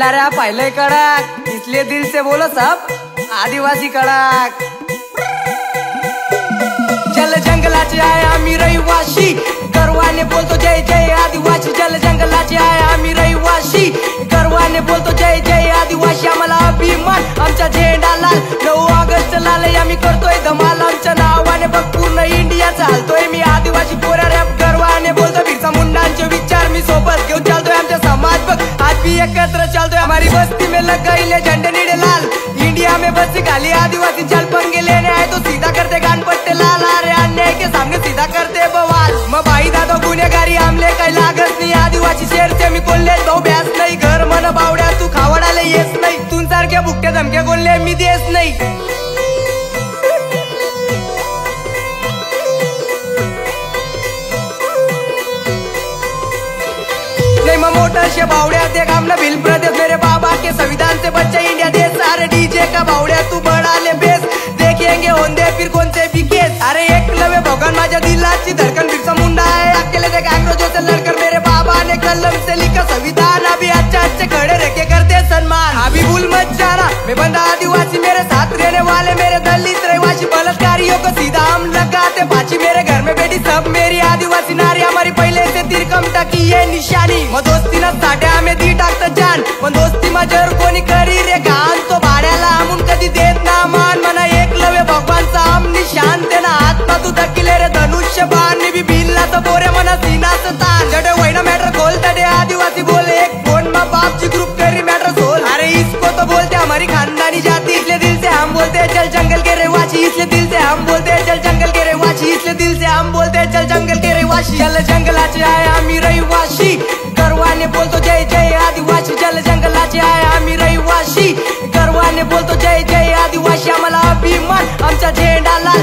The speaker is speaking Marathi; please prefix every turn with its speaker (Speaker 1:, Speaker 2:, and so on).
Speaker 1: लाऱ्या पहले कड़क, इसलिए दिल से बोलो सब आदिवासी कड़क। जल जंगलाचे आहे आम्ही रहिवाशी, गर्वाने बोलतो जय जय आदिवासी। जल जंगलाचे आहे आम्ही रहिवाशी, गर्वाने बोलतो जय जय आदिवासी। आम्हाला अभिमान आमचा झेंडा लाल, 9 ऑगस्ट लाल आम्ही करतोय धमाल। आमच्या नावाने बघ पूर्ण इंडिया चालतोय, मी आदिवासी पोरा रॅप गर्वाने बोलतो। बिरसा मुंडांचे विचार मी सोबत घेऊन चालतोय, आमचा समाज बघ आज भी एकत्र चलतोय। हमारी बस्ती में लग गईले झंडे नीले लाल, इंडिया में बस्ती खाली आदिवासी। चल पंगे लेने आए तो सीधा करते कान पट्टे लाल, अरे अन्याय के सामने सीधा करते बवाल। मग भाई दादा गुन्हेगारी आमले काही लागत नाही, आदिवासी शेर से मी कोल्हे भाऊ ब्यास नाही। घर मन बावड्या तू खावडाले येस नाही, तू सारख्या भुकट्या धमक्या कोल्हे मी देस नाही। मोटर से बावड़िया देख हमने बिल प्रदेश, मेरे बाबा के संविधान से बच्चा इंडिया देश। अरे डीजे का बावड़िया तू बढ़ा ले बेस, देखेंगे होंदे फिर कौन से भी केस। अरे एकलव्य भगवान माझ्या दिलाची धड़कन, बिरसा मुंडा है अकेले देख अंग्रेजों से लड़कर। मेरे बाबा ने कलम से लिखा संविधान, अभी अच्छे खड़े रह के करते सम्मान। अभी भूल मत जाना मैं बंदा आदिवासी, मेरे साथ रहने वाले मेरे दलित रहवासी। बलात्कारियों को सीधा हम लगाते फांसी, मेरे घर में बेटी सब मेरी आदिवासी नारी। हमारी पहले से तिरकमटा की ये निशानी, मग दोस्ती ना साठ्या आम्ही दी टाकत जान। पण दोस्ती माझ्यावर कोणी करी रे घाण, तो भाड्याला आमून कधी देत ना मान। मना एकलव्य भगवानचा आम निशान, तेना हातमा तू धकिले रे धनुष्य बाण। मी भी भिलला तो बोरे मना सीनाचं ताण, जडे वैना मॅटर खोल तडे आदिवासी बोले। एक फोन मा बाप जी ग्रुप करी मॅटर सोल, अरे इसको तो बोलते हमारी खानदानी जाति। इसलिए दिल से हम बोलते चल जंगल के रहवासी, इसलिए दिल से हम बोलते चल जंगल के रहवासी। इसलिए दिल से हम बोलते चल जंगल के रहवासी। जल जंगलाचे आहे आम्ही रहिवासी, गर्वाने बोलतो जय जय आदिवासी। जल जंगलाचे आहे आम्ही रहिवासी, गर्वाने बोलतो जय जय आदिवासी। आम्हाला अभिमान आमचा झेंडा लाल,